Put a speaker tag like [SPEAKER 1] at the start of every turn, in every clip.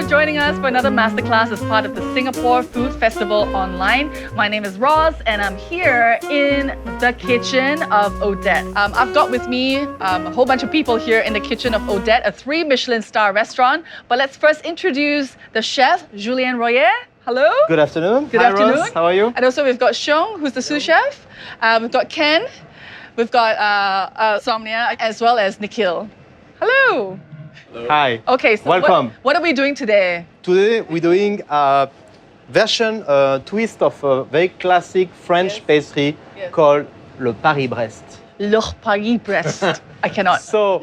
[SPEAKER 1] joining us for another masterclass as part of the Singapore Food Festival online. My name is Roz and I'm here in the kitchen of Odette. I've got with me a whole bunch of people here in the kitchen of Odette, a 3 Michelin star restaurant. But let's first introduce the chef, Julien Royer. Hello.
[SPEAKER 2] Good afternoon.
[SPEAKER 1] Good
[SPEAKER 2] Hi,
[SPEAKER 1] afternoon.
[SPEAKER 2] Roz. How are you?
[SPEAKER 1] And also we've got Xiong, who's the sous chef. We've got Ken. We've got Somnia, as well as Nikhil. Hello.
[SPEAKER 2] Hello. Hi.
[SPEAKER 1] Okay, so
[SPEAKER 2] welcome.
[SPEAKER 1] What are we doing today?
[SPEAKER 2] Today we're doing a twist of a very classic French pastry called le Paris-Brest.
[SPEAKER 1] Le Paris-Brest. I cannot.
[SPEAKER 2] So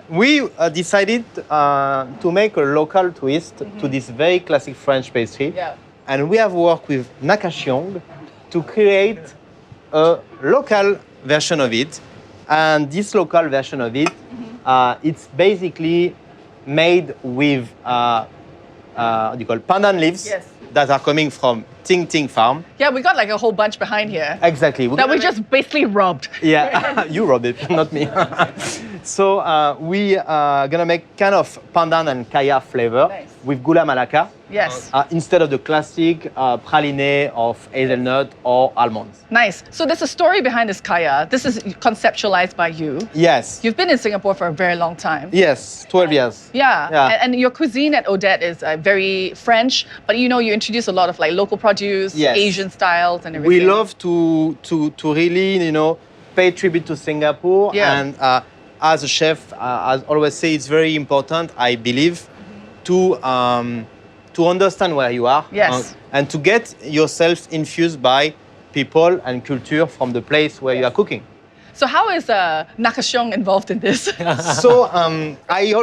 [SPEAKER 2] we decided to make a local twist to this very classic French pastry.
[SPEAKER 1] Yeah.
[SPEAKER 2] And we have worked with Nakashiong to create a local version of it. And this local version of it, it's basically made with what do you call pandan leaves that are coming from Ting Ting Farm.
[SPEAKER 1] Yeah, we got like a whole bunch behind here.
[SPEAKER 2] Exactly.
[SPEAKER 1] That we just basically rubbed.
[SPEAKER 2] Yeah, you rubbed it, not me. So we are gonna make kind of pandan and kaya flavor with gula melaka.
[SPEAKER 1] Yes.
[SPEAKER 2] Instead of the classic praline of hazelnut or almonds.
[SPEAKER 1] Nice. So there's a story behind this kaya. This is conceptualized by you.
[SPEAKER 2] Yes.
[SPEAKER 1] You've been in Singapore for a very long time.
[SPEAKER 2] Yes, 12 years.
[SPEAKER 1] Yeah. And your cuisine at Odette is very French, but you know you introduce a lot of like local produce, Asian styles and everything.
[SPEAKER 2] We love to really, pay tribute to Singapore.
[SPEAKER 1] Yeah.
[SPEAKER 2] And as a chef, I always say it's very important, I believe, to understand where you are.
[SPEAKER 1] Yes.
[SPEAKER 2] And to get yourself infused by people and culture from the place where you are cooking.
[SPEAKER 1] So how is Nakashiong involved in this?
[SPEAKER 2] So I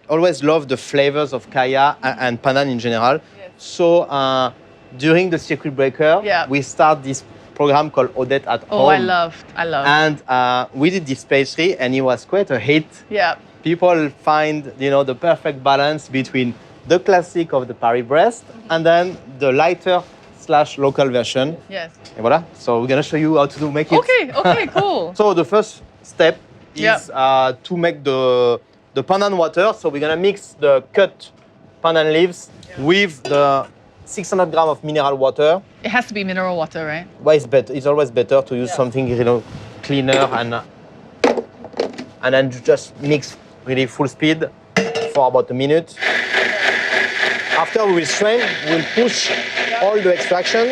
[SPEAKER 2] always love the flavors of kaya and pandan in general.
[SPEAKER 1] Yes.
[SPEAKER 2] So during the circuit breaker, we start this program called Odette at Home.
[SPEAKER 1] Oh, I love.
[SPEAKER 2] And we did this pastry and it was quite a hit.
[SPEAKER 1] Yeah.
[SPEAKER 2] People find, the perfect balance between the classic of the Paris-Brest and then the lighter / local version.
[SPEAKER 1] Yes.
[SPEAKER 2] And voila. So we're gonna show you how to make it.
[SPEAKER 1] Okay, cool.
[SPEAKER 2] So the first step is to make the pandan water. So we're gonna mix the cut pandan leaves with the 600 grams of mineral water.
[SPEAKER 1] It has to be mineral water, right?
[SPEAKER 2] Well, it's better. It's always better to use something cleaner and then just mix really full speed for about a minute. After we will strain, we'll push all the extraction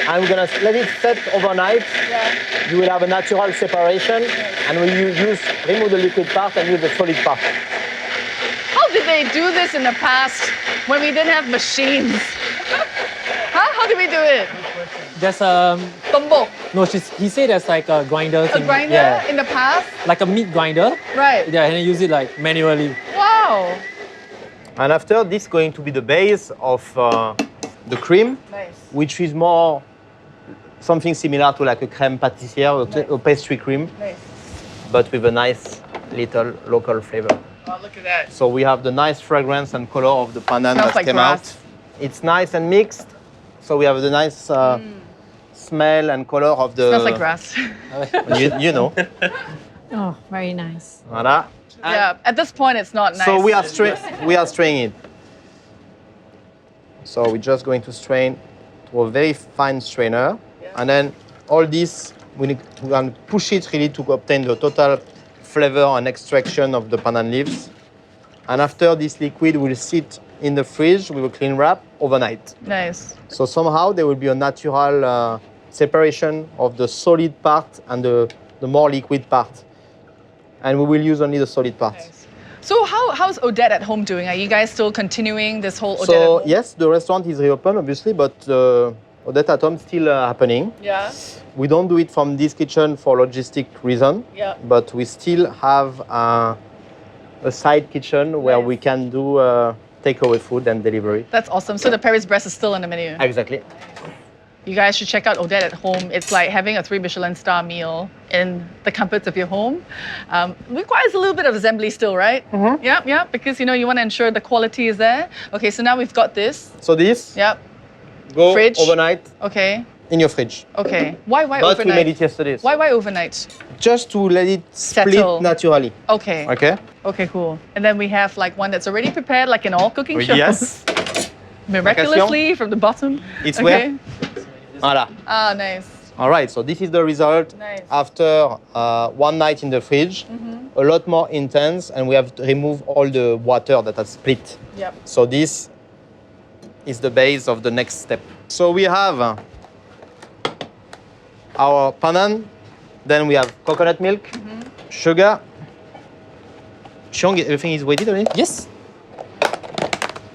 [SPEAKER 2] and we're gonna let it set overnight. Yeah. You will have a natural separation and we remove the liquid part and use the solid part.
[SPEAKER 1] How did they do this in the past when we didn't have machines? How did we do it?
[SPEAKER 3] There's
[SPEAKER 1] Tumbok.
[SPEAKER 3] No, he said there's like a grinder.
[SPEAKER 1] A grinder in the past?
[SPEAKER 3] Like a meat grinder.
[SPEAKER 1] Right.
[SPEAKER 3] Yeah, and they use it like manually.
[SPEAKER 1] Wow.
[SPEAKER 2] And after, this is going to be the base of the cream, which is more something similar to like a crème pâtissière or pastry cream, but with a nice little local flavor.
[SPEAKER 1] Oh, look at that.
[SPEAKER 2] So we have the nice fragrance and color of the pandan that came out. It's nice and mixed. So we have the nice smell and color of the...
[SPEAKER 1] Smells like grass.
[SPEAKER 2] you know.
[SPEAKER 4] Oh, very nice.
[SPEAKER 2] Voilà.
[SPEAKER 1] Yeah, at this point it's not nice.
[SPEAKER 2] So we are straining it. So we're just going to strain to a very fine strainer. And then all this, we're going to push it really to obtain the total flavor and extraction of the pandan leaves. And after this liquid will sit in the fridge with a clean wrap overnight.
[SPEAKER 1] Nice.
[SPEAKER 2] So somehow there will be a natural separation of the solid part and the more liquid part. And we will use only the solid part.
[SPEAKER 1] Nice. So how's Odette at Home doing? Are you guys still continuing this whole Odette at
[SPEAKER 2] So
[SPEAKER 1] Home?
[SPEAKER 2] yes, the restaurant is reopened obviously, but Odette at Home is still happening.
[SPEAKER 1] Yeah.
[SPEAKER 2] We don't do it from this kitchen for logistic reason.
[SPEAKER 1] Yeah.
[SPEAKER 2] But we still have a side kitchen where we can do takeaway food and delivery.
[SPEAKER 1] That's awesome. So the Paris-Brest is still on the menu.
[SPEAKER 2] Exactly.
[SPEAKER 1] You guys should check out Odette at Home. It's like having a 3 Michelin star meal in the comforts of your home. Requires a little bit of assembly still, right? Mm-hmm. Yeah, because you want to ensure the quality is there. Okay, so now we've got this.
[SPEAKER 2] So this
[SPEAKER 1] Yep.
[SPEAKER 2] go
[SPEAKER 1] Fridge.
[SPEAKER 2] overnight.
[SPEAKER 1] Okay.
[SPEAKER 2] in your fridge.
[SPEAKER 1] Okay. Why
[SPEAKER 2] But
[SPEAKER 1] overnight?
[SPEAKER 2] we made it yesterday. So
[SPEAKER 1] Why overnight?
[SPEAKER 2] just to let it split
[SPEAKER 1] Settle.
[SPEAKER 2] naturally.
[SPEAKER 1] Okay.
[SPEAKER 2] Okay?
[SPEAKER 1] Okay, cool. And then we have like one that's already prepared, like in all cooking shows.
[SPEAKER 2] Yes.
[SPEAKER 1] Miraculously from the bottom.
[SPEAKER 2] It's
[SPEAKER 1] okay.
[SPEAKER 2] where? Voilà.
[SPEAKER 1] Ah, nice.
[SPEAKER 2] All right, so this is the result
[SPEAKER 1] Nice.
[SPEAKER 2] after one night in the fridge. A lot more intense, and we have to remove all the water that has split.
[SPEAKER 1] Yep.
[SPEAKER 2] So this is the base of the next step. So we have our pandan, then we have coconut milk, sugar. Xiong, everything is weighted already?
[SPEAKER 3] Yes.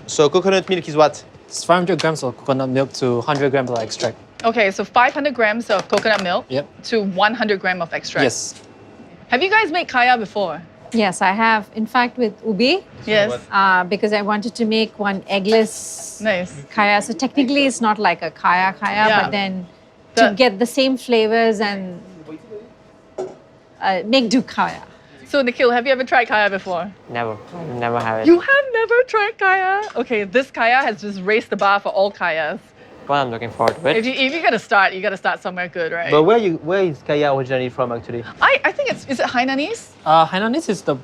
[SPEAKER 2] So coconut milk is what?
[SPEAKER 3] It's 500 grams of coconut milk to 100 grams of extract.
[SPEAKER 1] Okay, so 500 grams of coconut milk
[SPEAKER 3] Yep.
[SPEAKER 1] to 100 grams of extract.
[SPEAKER 3] Yes.
[SPEAKER 1] Have you guys made kaya before?
[SPEAKER 4] Yes, I have. In fact, with ubi,
[SPEAKER 1] Yes.
[SPEAKER 4] because I wanted to make one eggless
[SPEAKER 1] Nice.
[SPEAKER 4] kaya. So technically, it's not like a kaya,
[SPEAKER 1] Yeah.
[SPEAKER 4] but then
[SPEAKER 1] The-
[SPEAKER 4] to get the same flavors and make do kaya.
[SPEAKER 1] So Nikhil, have you ever tried kaya before?
[SPEAKER 5] Never. Never have it.
[SPEAKER 1] You have never tried kaya? Okay, this kaya has just raised the bar for all kayas.
[SPEAKER 5] Well, I'm looking forward to
[SPEAKER 1] If
[SPEAKER 5] it.
[SPEAKER 1] you gotta start, you gotta start somewhere good, right?
[SPEAKER 2] But where is kaya originally from actually?
[SPEAKER 1] I think is it Hainanese?
[SPEAKER 3] Hainanese is the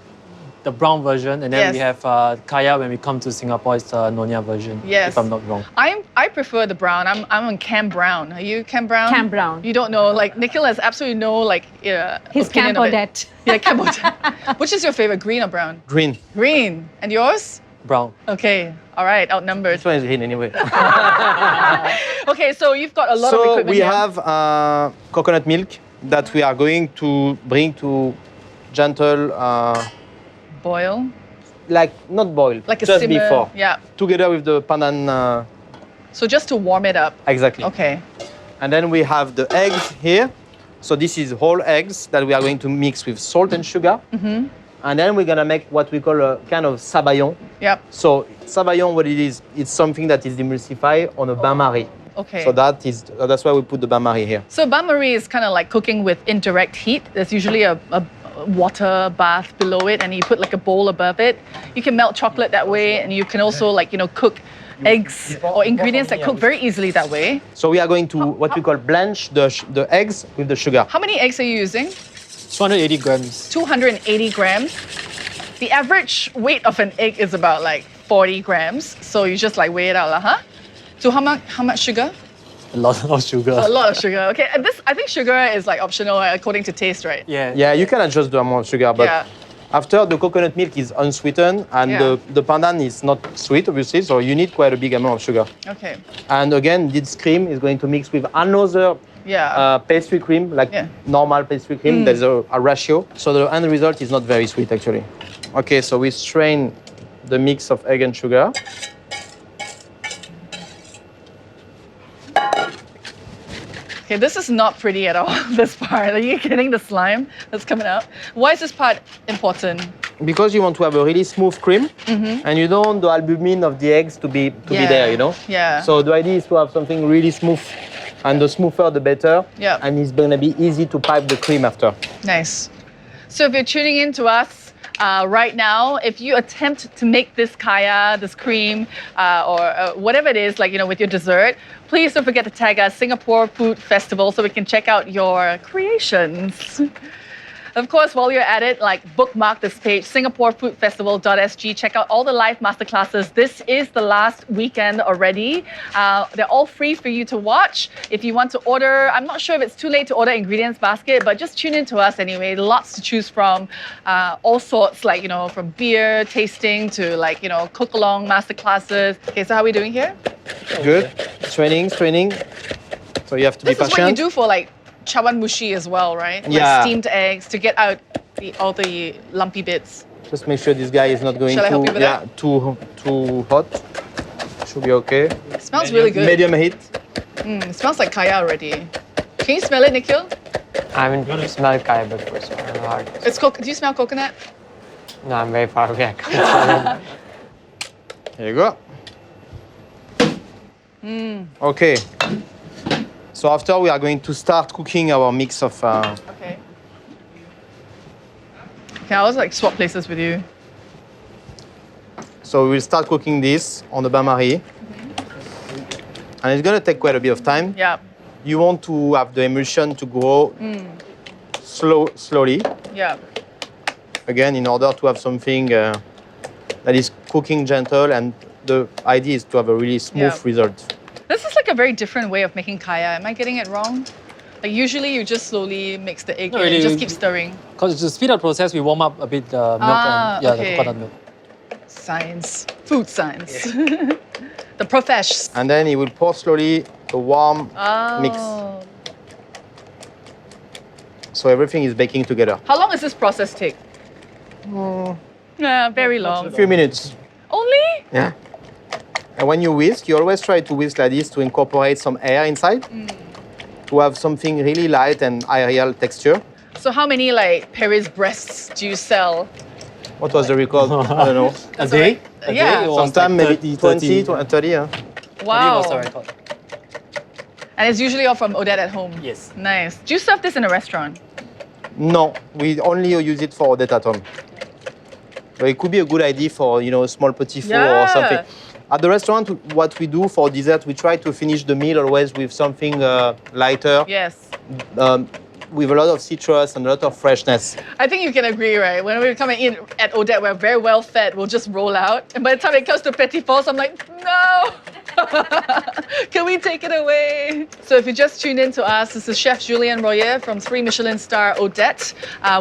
[SPEAKER 3] brown version, and then we
[SPEAKER 1] Yes.
[SPEAKER 3] have kaya when we come to Singapore. It's the Nyonya version,
[SPEAKER 1] Yes.
[SPEAKER 3] if I'm not wrong.
[SPEAKER 1] I prefer the brown. I'm on Cam Brown. Are you Cam Brown?
[SPEAKER 4] Cam Brown.
[SPEAKER 1] You don't know, like Nikhil has absolutely no like
[SPEAKER 4] His
[SPEAKER 1] opinion
[SPEAKER 4] Camp
[SPEAKER 1] of it.
[SPEAKER 4] Odette.
[SPEAKER 1] Yeah, Cam Odette. Which is your favorite, green or brown?
[SPEAKER 2] Green.
[SPEAKER 1] Green. And yours?
[SPEAKER 3] Brown.
[SPEAKER 1] Okay. All right. Outnumbered.
[SPEAKER 2] This one is green anyway.
[SPEAKER 1] Okay, so you've got a lot of
[SPEAKER 2] So
[SPEAKER 1] equipment
[SPEAKER 2] we
[SPEAKER 1] here.
[SPEAKER 2] have coconut milk that we are going to bring to gentle,
[SPEAKER 1] Boil.
[SPEAKER 2] like not boil,
[SPEAKER 1] Like a
[SPEAKER 2] just
[SPEAKER 1] simmer.
[SPEAKER 2] before,
[SPEAKER 1] Yeah.
[SPEAKER 2] together with the pandan.
[SPEAKER 1] So just to warm it up.
[SPEAKER 2] Exactly.
[SPEAKER 1] Okay.
[SPEAKER 2] And then we have the eggs here. So this is whole eggs that we are going to mix with salt and sugar. And then we're gonna make what we call a kind of sabayon.
[SPEAKER 1] Yep.
[SPEAKER 2] So sabayon, what it is, it's something that is emulsified on a bain-marie.
[SPEAKER 1] Okay.
[SPEAKER 2] So that's why we put the bain-marie here.
[SPEAKER 1] So bain-marie is kind of like cooking with indirect heat. There's usually a water bath below it, and you put like a bowl above it. You can melt chocolate that way, and you can also cook eggs or ingredients that cook very easily that way.
[SPEAKER 2] So we are going to what we call blanch the eggs with the sugar.
[SPEAKER 1] How many eggs are you using?
[SPEAKER 3] 280 grams.
[SPEAKER 1] 280 grams. The average weight of an egg is about like 40 grams. So you just like weigh it out, huh? So how much sugar?
[SPEAKER 3] A lot of sugar.
[SPEAKER 1] A lot of sugar. Okay, and I think sugar is like optional according to taste, right?
[SPEAKER 3] Yeah.
[SPEAKER 2] Yeah, you can adjust the amount of sugar, but
[SPEAKER 1] Yeah.
[SPEAKER 2] after the coconut milk is unsweetened and
[SPEAKER 1] Yeah.
[SPEAKER 2] the pandan is not sweet, obviously, so you need quite a big amount of sugar.
[SPEAKER 1] Okay.
[SPEAKER 2] And again, this cream is going to mix with another
[SPEAKER 1] Yeah.
[SPEAKER 2] pastry cream, like
[SPEAKER 1] Yeah.
[SPEAKER 2] normal pastry cream. There's a ratio. So the end result is not very sweet, actually. Okay, so we strain the mix of egg and sugar.
[SPEAKER 1] Okay, this is not pretty at all, this part. Are you getting the slime that's coming out? Why is this part important?
[SPEAKER 2] Because you want to have a really smooth cream, and you don't want the albumin of the eggs to be there, you know?
[SPEAKER 1] Yeah.
[SPEAKER 2] So the idea is to have something really smooth, and the smoother the better.
[SPEAKER 1] Yeah.
[SPEAKER 2] And it's gonna be easy to pipe the cream after.
[SPEAKER 1] Nice. So if you're tuning in to us right now, if you attempt to make this kaya, this cream, or whatever it is, with your dessert, please don't forget to tag us Singapore Food Festival so we can check out your creations. Of course, while you're at it, bookmark this page, singaporefoodfestival.sg. Check out all the live masterclasses. This is the last weekend already. They're all free for you to watch. If you want to order, I'm not sure if it's too late to order ingredients basket, but just tune in to us anyway. Lots to choose from, all sorts, from beer tasting to cook along masterclasses. Okay, so how are we doing here?
[SPEAKER 2] Good. Training. So you have to be
[SPEAKER 1] This is
[SPEAKER 2] patient.
[SPEAKER 1] what you do for chawan mushi as well, right?
[SPEAKER 2] Yeah.
[SPEAKER 1] Steamed eggs to get out all the lumpy bits.
[SPEAKER 2] Just make sure this guy is not going
[SPEAKER 1] Shall I help you with
[SPEAKER 2] too hot. Should be okay.
[SPEAKER 1] It smells really good.
[SPEAKER 2] Medium heat.
[SPEAKER 1] It smells like kaya already. Can you smell it, Nikhil?
[SPEAKER 5] I haven't smelled kaya before, so I don't know how it is.
[SPEAKER 1] Do you smell coconut?
[SPEAKER 5] No, I'm very far away. I can't smell it.
[SPEAKER 2] Here you go. Okay. So after we are going to start cooking our mix of.
[SPEAKER 1] Okay. Okay, I was swap places with you.
[SPEAKER 2] So we'll start cooking this on the bain-marie. And it's gonna take quite a bit of time.
[SPEAKER 1] Yeah.
[SPEAKER 2] you want to have the emulsion to grow slowly.
[SPEAKER 1] Yeah.
[SPEAKER 2] Again, in order to have something that is cooking gentle, and the idea is to have a really smooth result.
[SPEAKER 1] This is like a very different way of making kaya. Am I getting it wrong? Like usually you just slowly mix the egg
[SPEAKER 3] Not
[SPEAKER 1] in and
[SPEAKER 3] really.
[SPEAKER 1] just keep stirring.
[SPEAKER 3] Because to speed up the process, we warm up a bit the milk and
[SPEAKER 1] okay.
[SPEAKER 3] the coconut milk.
[SPEAKER 1] Science. Food science. The profesh.
[SPEAKER 2] And then he will pour slowly the warm mix. So everything is baking together.
[SPEAKER 1] How long does this process take? Yeah, very long.
[SPEAKER 2] A few minutes.
[SPEAKER 1] Only?
[SPEAKER 2] Yeah. And when you whisk, you always try to whisk like this to incorporate some air inside, to have something really light and aerial texture.
[SPEAKER 1] So how many like Paris-Brests do you sell?
[SPEAKER 2] What was the record? I don't know.
[SPEAKER 3] A day? A
[SPEAKER 1] Yeah.
[SPEAKER 3] day? It was
[SPEAKER 2] Sometime
[SPEAKER 3] like
[SPEAKER 2] maybe
[SPEAKER 3] 30.
[SPEAKER 2] 30, yeah.
[SPEAKER 1] Wow.
[SPEAKER 3] Was the record.
[SPEAKER 1] And it's usually all from Odette at home?
[SPEAKER 3] Yes.
[SPEAKER 1] Nice. Do you serve this in a restaurant?
[SPEAKER 2] No, we only use it for Odette at home. So it could be a good idea for, a small petit four or something. At the restaurant, what we do for dessert, we try to finish the meal always with something lighter,
[SPEAKER 1] Yes.
[SPEAKER 2] with a lot of citrus and a lot of freshness.
[SPEAKER 1] I think you can agree, right? When we come and eat at Odette, we're very well fed. We'll just roll out. And by the time it comes to petit fours, I'm like, no! Can we take it away? So if you just tuned in to us, this is Chef Julien Royer from 3 Michelin star Odette,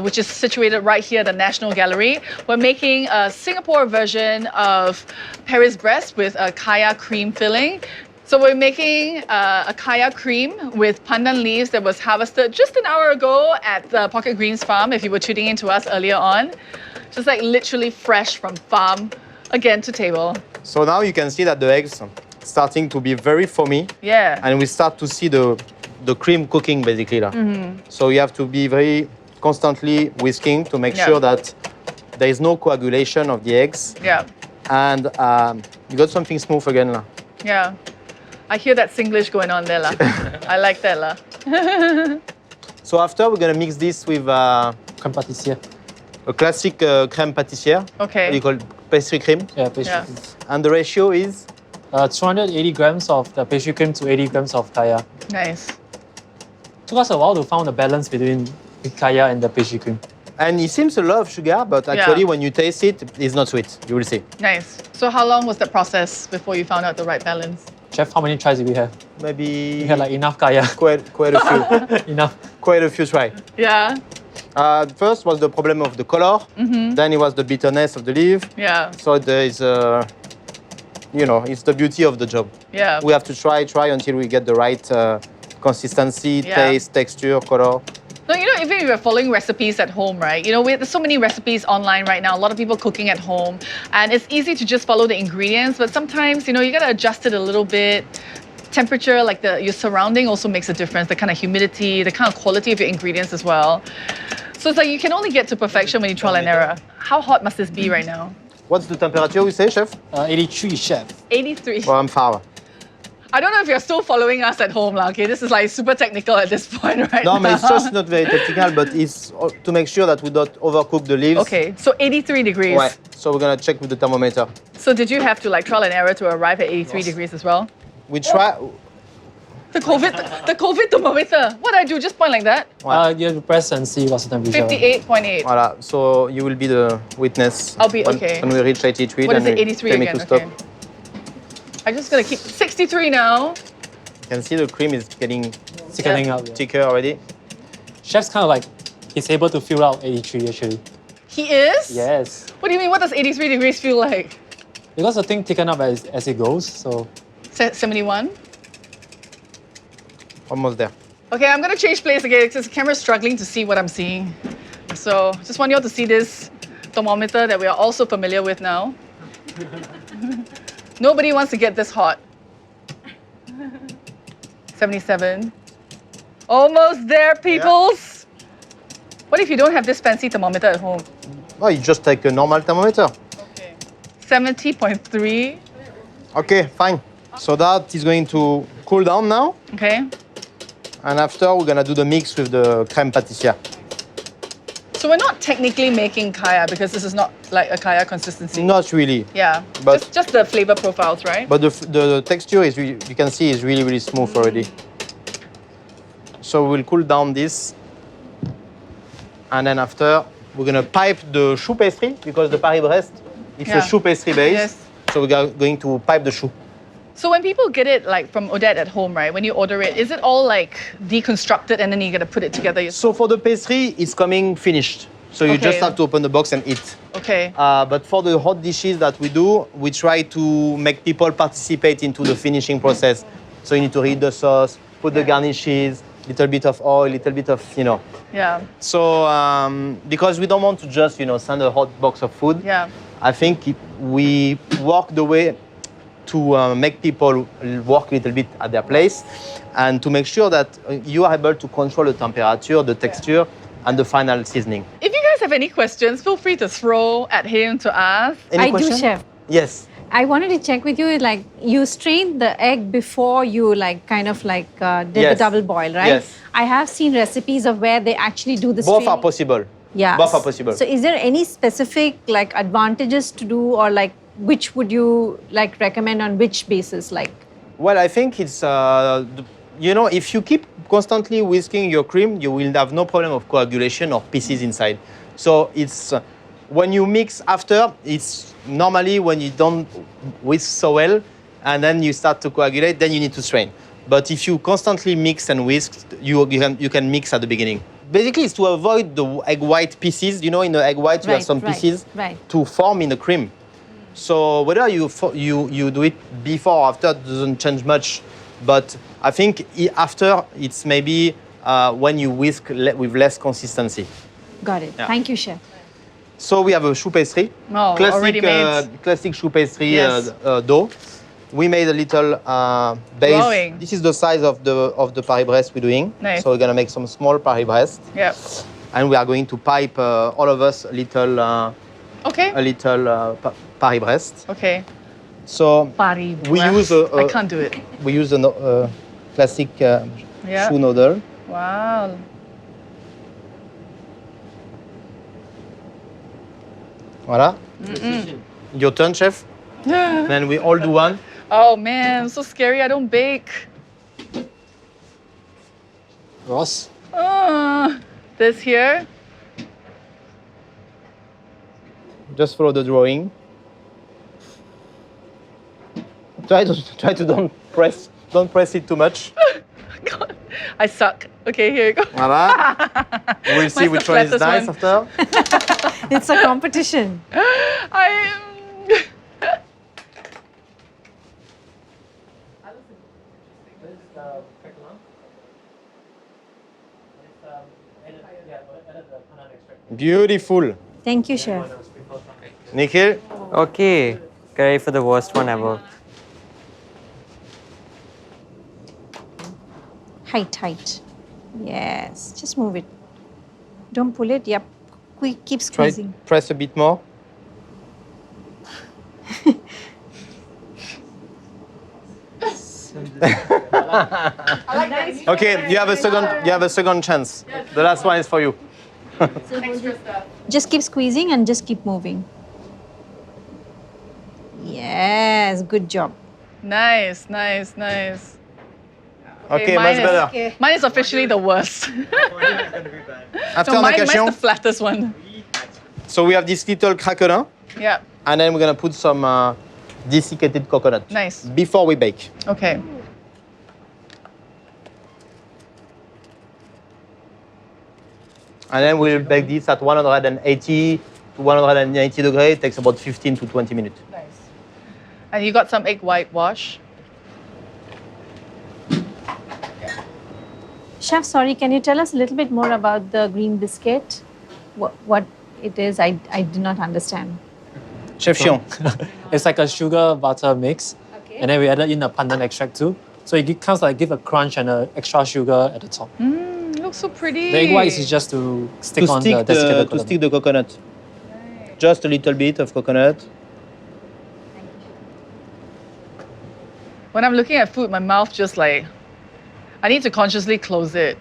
[SPEAKER 1] which is situated right here at the National Gallery. We're making a Singapore version of Paris-Brest with a kaya cream filling. So we're making a kaya cream with pandan leaves that was harvested just an hour ago at the Pocket Greens farm, if you were tuning in to us earlier on. Just like literally fresh from farm, again to table.
[SPEAKER 2] So now you can see that the eggs starting to be very foamy.
[SPEAKER 1] Yeah.
[SPEAKER 2] And we start to see the cream cooking basically. So you have to be very constantly whisking to make sure that there is no coagulation of the eggs.
[SPEAKER 1] Yeah.
[SPEAKER 2] And you got something smooth again.
[SPEAKER 1] Yeah. I hear that Singlish going on there, lah. I like that, lah.
[SPEAKER 2] So after, we're going to mix this with
[SPEAKER 3] Crème pâtissière.
[SPEAKER 2] a classic crème pâtissière.
[SPEAKER 1] Okay.
[SPEAKER 2] What do you call it? Pastry cream.
[SPEAKER 3] Yeah, pastry
[SPEAKER 1] Yeah.
[SPEAKER 3] cream.
[SPEAKER 2] And the ratio is
[SPEAKER 3] 280 grams of the pastry cream to 80 grams of kaya.
[SPEAKER 1] Nice.
[SPEAKER 3] Took us a while to find the balance between the kaya and the pastry cream.
[SPEAKER 2] And it seems a lot of sugar, but actually when you taste it, it's not sweet. You will see.
[SPEAKER 1] Nice. So how long was that process before you found out the right balance?
[SPEAKER 3] Chef, how many tries did we have?
[SPEAKER 2] Maybe
[SPEAKER 3] We had like enough kaya.
[SPEAKER 2] quite a few.
[SPEAKER 3] Enough.
[SPEAKER 2] Quite a few tries.
[SPEAKER 1] Yeah.
[SPEAKER 2] First was the problem of the color. Then it was the bitterness of the leaf.
[SPEAKER 1] Yeah.
[SPEAKER 2] So there is, it's the beauty of the job.
[SPEAKER 1] Yeah.
[SPEAKER 2] We have to try until we get the right consistency, taste, texture, color.
[SPEAKER 1] No, even if you're following recipes at home, right? There's so many recipes online right now. A lot of people cooking at home. And it's easy to just follow the ingredients. But sometimes, you got to adjust it a little bit. Temperature, like your surrounding also makes a difference. The kind of humidity, the kind of quality of your ingredients as well. So it's like you can only get to perfection when you trial and error. How hot must this be right now?
[SPEAKER 2] What's the temperature we say, chef?
[SPEAKER 3] 83, chef.
[SPEAKER 1] 83.
[SPEAKER 2] Well, I'm far.
[SPEAKER 1] I don't know if you're still following us at home, okay? This is like super technical at this point right now.
[SPEAKER 2] No, but it's just not very technical, but it's to make sure that we don't overcook the leaves.
[SPEAKER 1] Okay, so 83 degrees.
[SPEAKER 2] Right. So we're gonna check with the thermometer.
[SPEAKER 1] So did you have to like trial and error to arrive at 83 degrees as well?
[SPEAKER 2] We try.
[SPEAKER 1] The COVID thermometer. What do I do? Just point like that?
[SPEAKER 3] You have to press and see what's the temperature.
[SPEAKER 1] 58.8.
[SPEAKER 2] Voilà. So you will be the witness.
[SPEAKER 1] I'll be okay.
[SPEAKER 2] When we reach 83,
[SPEAKER 1] What is
[SPEAKER 2] then
[SPEAKER 1] it? 83
[SPEAKER 2] tell me
[SPEAKER 1] again.
[SPEAKER 2] to stop.
[SPEAKER 1] Okay. I'm just gonna keep 63 now.
[SPEAKER 2] You can see the cream is getting
[SPEAKER 3] Thickening up. Yeah.
[SPEAKER 2] thicker already.
[SPEAKER 3] Chef's kind of like, he's able to fill out 83 actually.
[SPEAKER 1] He is?
[SPEAKER 3] Yes.
[SPEAKER 1] What do you mean? What does 83 degrees feel like?
[SPEAKER 3] Because the thing thicken up as it goes, so.
[SPEAKER 1] 71?
[SPEAKER 2] Almost there.
[SPEAKER 1] Okay, I'm gonna change place again because the camera's struggling to see what I'm seeing. So just want you all to see this thermometer that we are also familiar with now. Nobody wants to get this hot. 77. Almost there, peoples. What if you don't have this fancy thermometer at home?
[SPEAKER 2] Oh, you just take a normal thermometer.
[SPEAKER 1] Okay. 70.3.
[SPEAKER 2] Okay, fine. So that is going to cool down now.
[SPEAKER 1] Okay.
[SPEAKER 2] And after, we're gonna do the mix with the crème pâtissière.
[SPEAKER 1] So we're not technically making kaya because this is not like a kaya consistency.
[SPEAKER 2] Not really.
[SPEAKER 1] Yeah.
[SPEAKER 2] But-
[SPEAKER 1] just the flavor profiles, right?
[SPEAKER 2] But the texture is, you can see, is really, really smooth already. So we'll cool down this. And then after, we're gonna pipe the choux pastry because the Paris-Brest, it's a choux pastry base.
[SPEAKER 1] Yes.
[SPEAKER 2] So we are going to pipe the choux.
[SPEAKER 1] So when people get it like from Odette at home, right? When you order it, is it all like deconstructed and then you gotta put it together yourself?
[SPEAKER 2] So for the pastry, it's coming finished. So you just
[SPEAKER 1] Okay.
[SPEAKER 2] have to open the box and eat.
[SPEAKER 1] Okay.
[SPEAKER 2] But for the hot dishes that we do, we try to make people participate into the finishing process. So you need to reheat the sauce, put the garnishes, little bit of oil, little bit of,
[SPEAKER 1] Yeah.
[SPEAKER 2] So because we don't want to just, send a hot box of food.
[SPEAKER 1] Yeah.
[SPEAKER 2] I think we work the way to make people work a little bit at their place and to make sure that you are able to control the temperature, the texture, and the final seasoning.
[SPEAKER 1] If you guys have any questions, feel free to throw at him to ask.
[SPEAKER 2] Any
[SPEAKER 4] I
[SPEAKER 2] question?
[SPEAKER 4] do, chef.
[SPEAKER 2] Yes.
[SPEAKER 4] I wanted to check with you, like, you strained the egg before you, like, kind of like did the
[SPEAKER 2] Yes.
[SPEAKER 4] double boil, right?
[SPEAKER 2] Yes.
[SPEAKER 4] I have seen recipes of where they actually do the
[SPEAKER 2] Both are
[SPEAKER 4] straining.
[SPEAKER 2] possible.
[SPEAKER 4] Yeah.
[SPEAKER 2] Both are possible.
[SPEAKER 4] So is there any specific, like, advantages to do, or, like, which would you, like, recommend on which basis, like?
[SPEAKER 2] Well, I think it's, if you keep constantly whisking your cream, you will have no problem of coagulation or pieces inside. So it's, when you mix after, it's normally when you don't whisk so well, and then you start to coagulate, then you need to strain. But if you constantly mix and whisk, you can mix at the beginning. Basically, it's to avoid the egg white pieces. In the egg white, you have some pieces to form in the cream. So whether you do it before or after doesn't change much. But I think after, it's maybe when you whisk with less consistency.
[SPEAKER 4] Got it.
[SPEAKER 2] Yeah.
[SPEAKER 4] Thank you, chef.
[SPEAKER 2] So we have a choux pastry.
[SPEAKER 1] Oh, already made.
[SPEAKER 2] Classic choux pastry
[SPEAKER 1] Yes.
[SPEAKER 2] dough. We made a little base.
[SPEAKER 1] Growing.
[SPEAKER 2] This is the size of the Paris-Brest we're doing.
[SPEAKER 1] Nice.
[SPEAKER 2] So we're gonna make some small Paris-Brest.
[SPEAKER 1] Yep.
[SPEAKER 2] And we are going to pipe all of us a little
[SPEAKER 1] Okay.
[SPEAKER 2] Paris-Brest.
[SPEAKER 1] Okay.
[SPEAKER 2] So
[SPEAKER 1] Paris-Brest.
[SPEAKER 2] we use
[SPEAKER 1] I can't do it.
[SPEAKER 2] we use a classic
[SPEAKER 1] Yeah.
[SPEAKER 2] choux noodle.
[SPEAKER 1] Wow.
[SPEAKER 2] Voilà. Your turn, chef. Then we all do one.
[SPEAKER 1] Oh man, so scary. I don't bake.
[SPEAKER 3] Ross?
[SPEAKER 1] This here.
[SPEAKER 2] Just follow the drawing. Try to don't press it too much.
[SPEAKER 1] God, I suck. Okay, here you go.
[SPEAKER 2] Voilà. We'll see
[SPEAKER 1] Mine's
[SPEAKER 2] which
[SPEAKER 1] the
[SPEAKER 2] one is
[SPEAKER 1] flattest
[SPEAKER 2] nice
[SPEAKER 1] one.
[SPEAKER 2] after.
[SPEAKER 4] It's a competition.
[SPEAKER 1] I
[SPEAKER 2] Beautiful.
[SPEAKER 4] Thank you, chef.
[SPEAKER 2] Nikhil?
[SPEAKER 5] Okay, ready for the worst one ever.
[SPEAKER 4] Height. Yes. Just move it. Don't pull it. Yep. Keep
[SPEAKER 2] Try
[SPEAKER 4] squeezing.
[SPEAKER 2] press a bit more. Okay, you have a second chance. The last one is for you.
[SPEAKER 4] Just keep squeezing and just keep moving. Yes. Good job.
[SPEAKER 1] nice.
[SPEAKER 2] Okay,
[SPEAKER 1] mine
[SPEAKER 2] much better.
[SPEAKER 1] is, mine is officially the worst.
[SPEAKER 2] After
[SPEAKER 1] So mine's
[SPEAKER 2] Nakachion,
[SPEAKER 1] the flattest one.
[SPEAKER 2] so we have this little craquelin,
[SPEAKER 1] Yeah.
[SPEAKER 2] and then we're gonna put some desiccated coconut.
[SPEAKER 1] Nice.
[SPEAKER 2] Before we bake.
[SPEAKER 1] Okay.
[SPEAKER 2] And then we'll bake this at 180 to 190 degrees. It takes about 15 to 20 minutes.
[SPEAKER 1] Nice. And you got some egg whitewash.
[SPEAKER 4] Chef, sorry, can you tell us a little bit more about the green biscuit? What it is? I did not understand.
[SPEAKER 2] Chef Chion.
[SPEAKER 3] It's like a sugar butter mix.
[SPEAKER 4] Okay.
[SPEAKER 3] And then we added in a pandan extract too. So it kind of give a crunch and an extra sugar at the top.
[SPEAKER 1] It looks so pretty.
[SPEAKER 3] The egg white is just to stick on the desiccated
[SPEAKER 2] to stick the coconut. Just a little bit of coconut.
[SPEAKER 1] When I'm looking at food, my mouth just like, I need to consciously close it.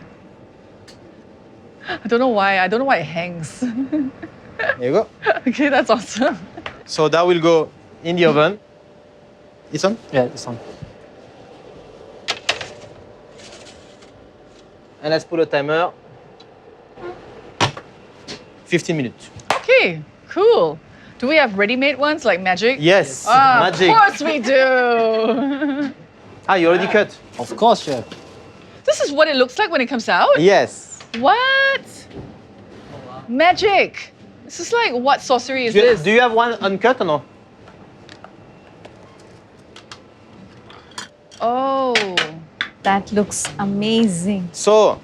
[SPEAKER 1] I don't know why. I don't know why it hangs.
[SPEAKER 2] There you go.
[SPEAKER 1] Okay, that's awesome.
[SPEAKER 2] So that will go in the oven. This one?
[SPEAKER 3] Yeah, this one.
[SPEAKER 2] And let's put a timer. 15 minutes.
[SPEAKER 1] Okay, cool. Do we have ready-made ones like magic?
[SPEAKER 2] Yes,
[SPEAKER 1] Ah,
[SPEAKER 2] magic.
[SPEAKER 1] Of course we do.
[SPEAKER 2] Ah, you already cut?
[SPEAKER 3] Of course, chef.
[SPEAKER 1] This is what it looks like when it comes out?
[SPEAKER 2] Yes.
[SPEAKER 1] What? Magic. This is like, what sorcery is
[SPEAKER 2] Do
[SPEAKER 1] this?
[SPEAKER 2] you have one uncut or no?
[SPEAKER 1] Oh.
[SPEAKER 4] That looks amazing.
[SPEAKER 2] So,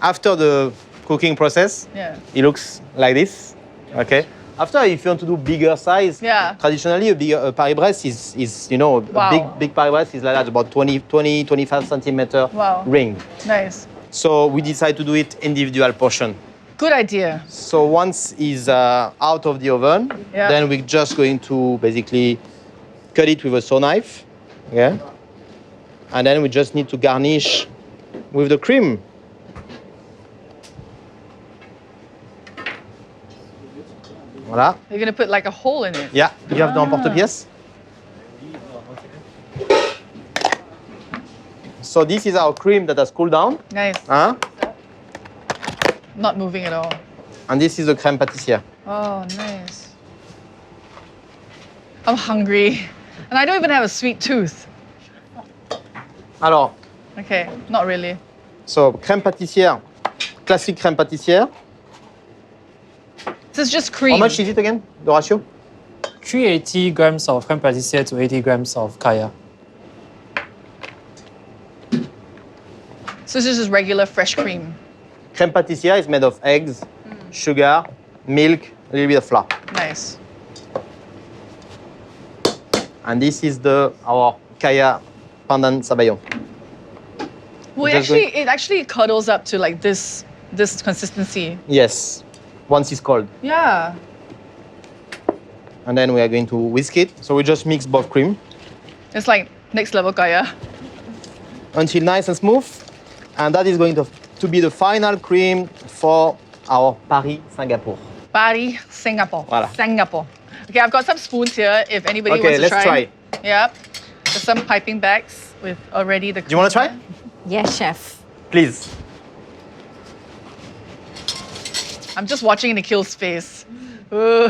[SPEAKER 2] after the cooking process,
[SPEAKER 1] Yeah.
[SPEAKER 2] it looks like this. Okay. After, if you want to do bigger size,
[SPEAKER 1] Yeah.
[SPEAKER 2] traditionally a bigger Paris-Brest is you know,
[SPEAKER 1] Wow.
[SPEAKER 2] a big Paris-Brest is like that, about 25 centimeter
[SPEAKER 1] Wow.
[SPEAKER 2] ring.
[SPEAKER 1] Nice.
[SPEAKER 2] So we decide to do it individual portion.
[SPEAKER 1] Good idea.
[SPEAKER 2] So once it's out of the oven,
[SPEAKER 1] Yeah.
[SPEAKER 2] then we're just going to basically cut it with a saw knife. Yeah. And then we just need to garnish with the cream. Voilà.
[SPEAKER 1] You're gonna put like a hole in it.
[SPEAKER 2] Yeah, you have the emporte-pièce. So this is our cream that has cooled down.
[SPEAKER 1] Nice.
[SPEAKER 2] Huh?
[SPEAKER 1] Not moving at all.
[SPEAKER 2] And this is the crème pâtissière.
[SPEAKER 1] Oh, nice. I'm hungry. And I don't even have a sweet tooth.
[SPEAKER 2] Alors,
[SPEAKER 1] Okay, not really.
[SPEAKER 2] so crème pâtissière, classique crème pâtissière.
[SPEAKER 1] This is just cream.
[SPEAKER 2] How much is it again, the ratio?
[SPEAKER 3] 380 grams of crème pâtissière to 80 grams of kaya.
[SPEAKER 1] So this is just regular fresh cream.
[SPEAKER 2] Crème pâtissière is made of eggs, sugar, milk, a little bit of flour.
[SPEAKER 1] Nice.
[SPEAKER 2] And this is our kaya pandan sabayon.
[SPEAKER 1] Well,
[SPEAKER 2] Just
[SPEAKER 1] it actually cuddles up to like this consistency.
[SPEAKER 2] Yes, once it's cold.
[SPEAKER 1] Yeah.
[SPEAKER 2] And then we are going to whisk it. So we just mix both cream
[SPEAKER 1] It's like next level kaya.
[SPEAKER 2] until nice and smooth. And that is going to be the final cream for our Paris-Singapour.
[SPEAKER 1] Paris-Singapour.
[SPEAKER 2] Voilà.
[SPEAKER 1] Singapore. Okay, I've got some spoons here if anybody
[SPEAKER 2] Okay,
[SPEAKER 1] wants to
[SPEAKER 2] let's try.
[SPEAKER 1] Yep. There's some piping bags with already the
[SPEAKER 2] Do you want to try?
[SPEAKER 4] Yes, chef.
[SPEAKER 2] Please.
[SPEAKER 1] I'm just watching Nikhil's face. Ooh.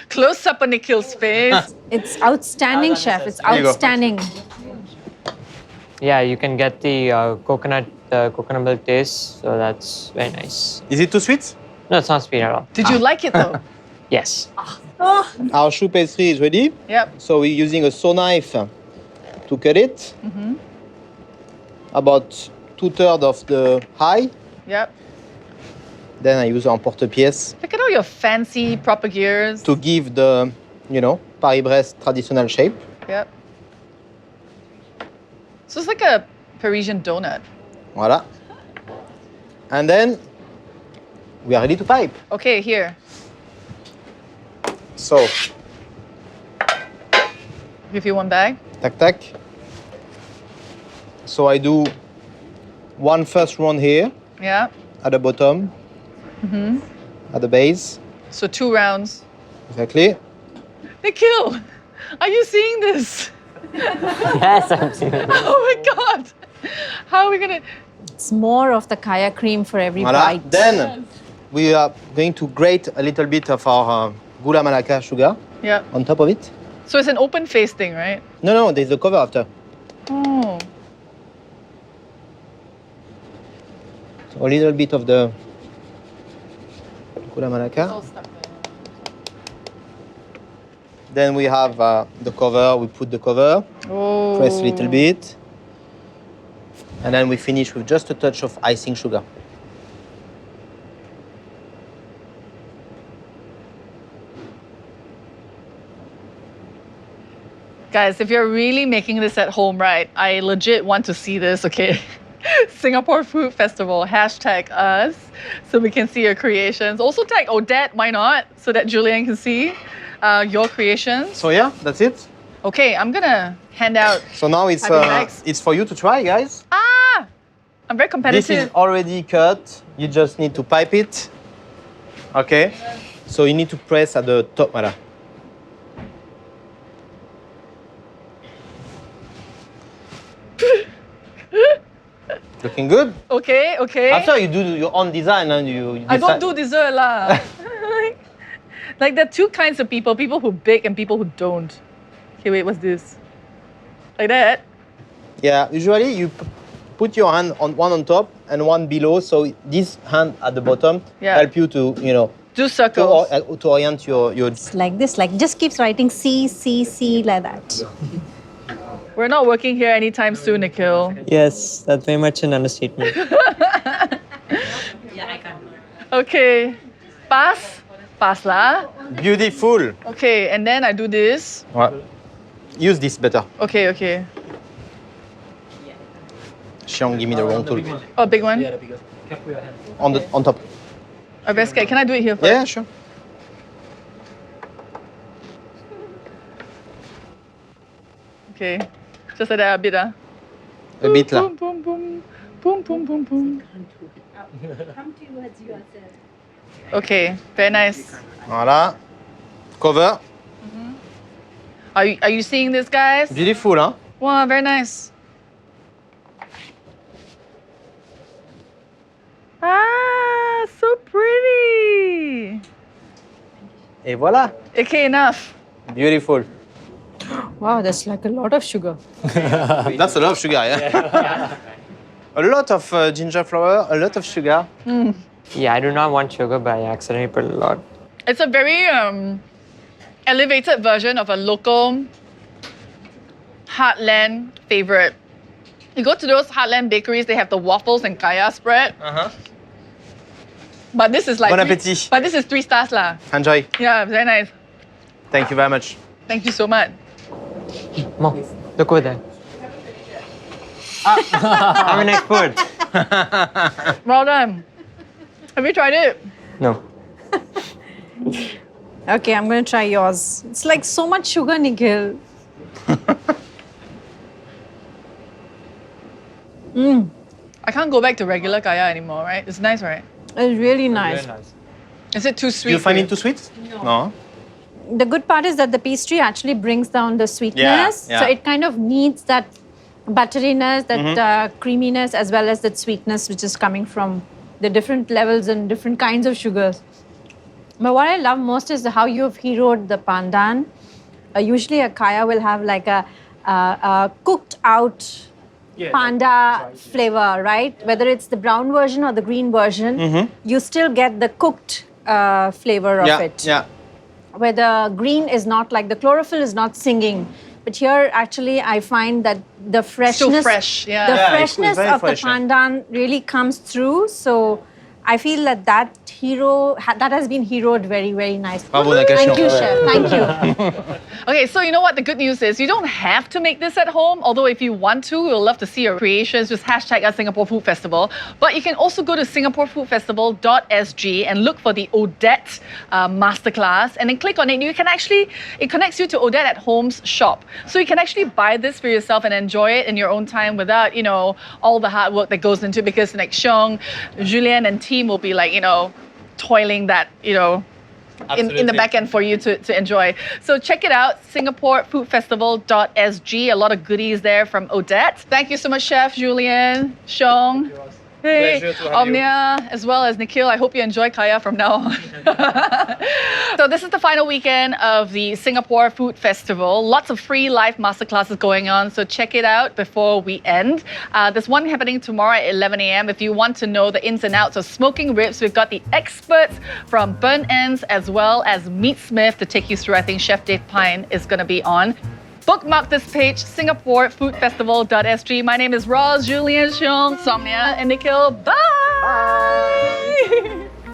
[SPEAKER 1] Close up on Nikhil's face.
[SPEAKER 4] It's outstanding, chef. It's
[SPEAKER 2] There you go.
[SPEAKER 4] outstanding.
[SPEAKER 5] Yeah, you can get the coconut milk taste, so that's very nice.
[SPEAKER 2] Is it too sweet?
[SPEAKER 5] No, it's not sweet at all.
[SPEAKER 1] Did you like it though?
[SPEAKER 5] Yes.
[SPEAKER 2] Our choux pastry is ready.
[SPEAKER 1] Yep.
[SPEAKER 2] So we're using a saw knife to cut it. About 2/3 of the high.
[SPEAKER 1] Yep.
[SPEAKER 2] Then I use an emporte-pièce
[SPEAKER 1] Look at all your fancy proper gears.
[SPEAKER 2] to give the, Paris-Brest traditional shape.
[SPEAKER 1] Yep. So it's like a Parisian donut.
[SPEAKER 2] Voilà. And then we are ready to pipe.
[SPEAKER 1] Okay, here.
[SPEAKER 2] So,
[SPEAKER 1] Give you one bag.
[SPEAKER 2] tac tac. So I do one first round here
[SPEAKER 1] Yeah.
[SPEAKER 2] at the bottom, at the base,
[SPEAKER 1] So 2 rounds.
[SPEAKER 2] exactly.
[SPEAKER 1] Nikhil, are you seeing this?
[SPEAKER 5] Yes, I'm seeing it.
[SPEAKER 1] Oh my God. How are we gonna?
[SPEAKER 4] It's more of the kaya cream for every
[SPEAKER 2] Voilà.
[SPEAKER 4] bite.
[SPEAKER 2] Then we are going to grate a little bit of our gula melaka sugar
[SPEAKER 1] Yeah.
[SPEAKER 2] on top of it.
[SPEAKER 1] So it's an open face thing, right?
[SPEAKER 2] No, there's the cover after.
[SPEAKER 1] Oh.
[SPEAKER 2] So a little bit of the gula melaka. Then we have the cover. We put the cover,
[SPEAKER 1] Oh.
[SPEAKER 2] press a little bit, and then we finish with just a touch of icing sugar.
[SPEAKER 1] Guys, if you're really making this at home, right, I legit want to see this, okay? Singapore Food Festival, hashtag us, so we can see your creations. Also tag Odette, why not? So that Julien can see your creations.
[SPEAKER 2] So yeah, that's it.
[SPEAKER 1] Okay, I'm gonna hand out.
[SPEAKER 2] So now it's
[SPEAKER 1] Piping bags.
[SPEAKER 2] it's for you to try, guys.
[SPEAKER 1] Ah! I'm very
[SPEAKER 2] This
[SPEAKER 1] competitive.
[SPEAKER 2] is already cut. You just need to pipe it. Okay. So you need to press at the top. Voilà. Looking good.
[SPEAKER 1] Okay, okay.
[SPEAKER 2] After you do your own design and you
[SPEAKER 1] I don't
[SPEAKER 2] decide-
[SPEAKER 1] do dessert lah. Like there are two kinds of people who bake and people who don't. Okay, wait, what's this? Like that?
[SPEAKER 2] Yeah, usually you put your hand on one on top and one below, so this hand at the bottom
[SPEAKER 1] Yeah.
[SPEAKER 2] help you to, you know,
[SPEAKER 1] Do circles.
[SPEAKER 2] to orient your.
[SPEAKER 4] It's like this, like just keeps writing C, C, C like that.
[SPEAKER 1] We're not working here anytime soon, Nikhil.
[SPEAKER 5] Yes, that's very much an understatement.
[SPEAKER 1] Okay. Pass lah.
[SPEAKER 2] Beautiful.
[SPEAKER 1] Okay, and then I do this.
[SPEAKER 2] What? Use this better.
[SPEAKER 1] Okay, okay.
[SPEAKER 2] Xiong, give me the wrong tool.
[SPEAKER 1] Oh, big one?
[SPEAKER 3] Yeah, the biggest. Can put your hand.
[SPEAKER 2] On top.
[SPEAKER 1] I'm very scared. Can I do it here first?
[SPEAKER 2] Yeah, sure.
[SPEAKER 1] Okay. Just like that a bit, ah.
[SPEAKER 2] A bit là.
[SPEAKER 1] Boom, boom, boom. Boom, boom, boom, boom. Okay, very nice.
[SPEAKER 2] Voilà. Cover.
[SPEAKER 1] Are you seeing this, guys?
[SPEAKER 2] Beautiful, hein?
[SPEAKER 1] Wow, very nice. Ah, so pretty.
[SPEAKER 2] Et voilà.
[SPEAKER 1] Okay, enough.
[SPEAKER 2] Beautiful.
[SPEAKER 4] Wow, that's like a lot of sugar.
[SPEAKER 2] That's a lot of sugar, yeah? A lot of ginger flower, a lot of sugar.
[SPEAKER 5] Yeah, I do not want sugar, but I accidentally put a lot.
[SPEAKER 1] It's a very elevated version of a local heartland favorite. You go to those heartland bakeries, they have the waffles and kaya spread.
[SPEAKER 2] Uh-huh.
[SPEAKER 1] But this is like
[SPEAKER 2] Bon appétit.
[SPEAKER 1] But this is 3 stars lah.
[SPEAKER 2] Enjoy.
[SPEAKER 1] Yeah, very nice.
[SPEAKER 2] Thank you very much.
[SPEAKER 1] Thank you so much.
[SPEAKER 5] Mom, look over there. I'm an expert.
[SPEAKER 1] Well done. Have you tried it?
[SPEAKER 5] No.
[SPEAKER 4] Okay, I'm going to try yours. It's like so much sugar, Nikhil.
[SPEAKER 1] I can't go back to regular kaya anymore, right? It's nice, right?
[SPEAKER 4] It's really nice.
[SPEAKER 3] Very nice.
[SPEAKER 1] Is it too sweet?
[SPEAKER 2] You find
[SPEAKER 1] for
[SPEAKER 2] it too sweet? No.
[SPEAKER 4] The good part is that the pastry actually brings down the sweetness.
[SPEAKER 2] Yeah.
[SPEAKER 4] So it kind of needs that butteriness, that creaminess, as well as that sweetness, which is coming from the different levels and different kinds of sugars. But what I love most is how you've heroed the pandan. Usually a kaya will have like a cooked out
[SPEAKER 3] Yeah,
[SPEAKER 4] panda flavor, right? Whether it's the brown version or the green version, you still get the cooked flavor of
[SPEAKER 2] Yeah,
[SPEAKER 4] it.
[SPEAKER 2] yeah.
[SPEAKER 4] Where the green is not like the chlorophyll is not singing. But here, actually, I find that the freshness,
[SPEAKER 1] fresh, yeah.
[SPEAKER 4] the
[SPEAKER 2] Yeah, it's
[SPEAKER 4] freshness
[SPEAKER 2] very
[SPEAKER 4] of
[SPEAKER 2] fresh,
[SPEAKER 4] the
[SPEAKER 2] yeah.
[SPEAKER 4] pandan really comes through. So I feel that that has been heroed very, very nicely.
[SPEAKER 2] Bravo, Nakashi.
[SPEAKER 4] Thank you, chef. Thank you.
[SPEAKER 1] Okay, so you know what? The good news is you don't have to make this at home. Although if you want to, we'll love to see your creations. Just hashtag us Singapore Food Festival. But you can also go to singaporefoodfestival.sg and look for the Odette Masterclass. And then click on it. It connects you to Odette at Home's shop. So you can actually buy this for yourself and enjoy it in your own time without, all the hard work that goes into it. Because like Xiong, Julien and team will be like, toiling that, in the
[SPEAKER 2] Absolutely.
[SPEAKER 1] back end for you to enjoy. So check it out, singaporefoodfestival.sg. A lot of goodies there from Odette. Thank you so much, Chef Julien, Xiong. Hey,
[SPEAKER 2] Pleasure to have
[SPEAKER 1] Omnia, as well as Nikhil. I hope you enjoy kaya from now on. So this is the final weekend of the Singapore Food Festival. Lots of free live masterclasses going on, so check it out before we end. There's one happening tomorrow at 11 a.m. If you want to know the ins and outs of smoking ribs, we've got the experts from Burnt Ends as well as Meatsmith to take you through. I think Chef Dave Pine is going to be on. Bookmark this page, singaporefoodfestival.sg. My name is Roz, Julien, Xiong, Somnia, and Nikhil. Bye!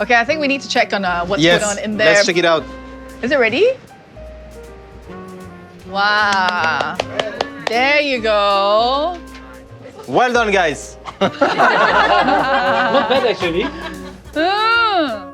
[SPEAKER 1] Okay, I think we need to check on what's
[SPEAKER 2] Yes,
[SPEAKER 1] going on in there.
[SPEAKER 2] let's check it out.
[SPEAKER 1] Is it ready? Wow. There you go.
[SPEAKER 2] Well done, guys.
[SPEAKER 3] Not bad actually.
[SPEAKER 1] Mm.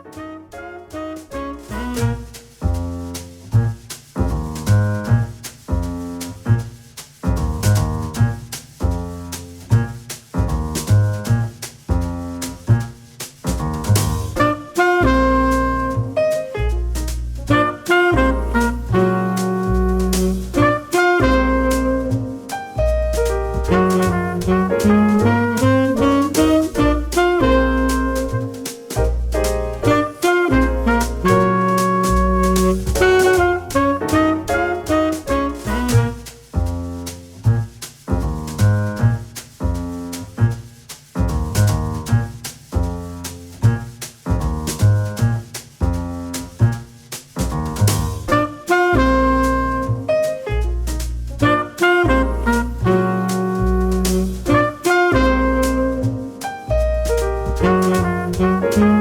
[SPEAKER 1] it.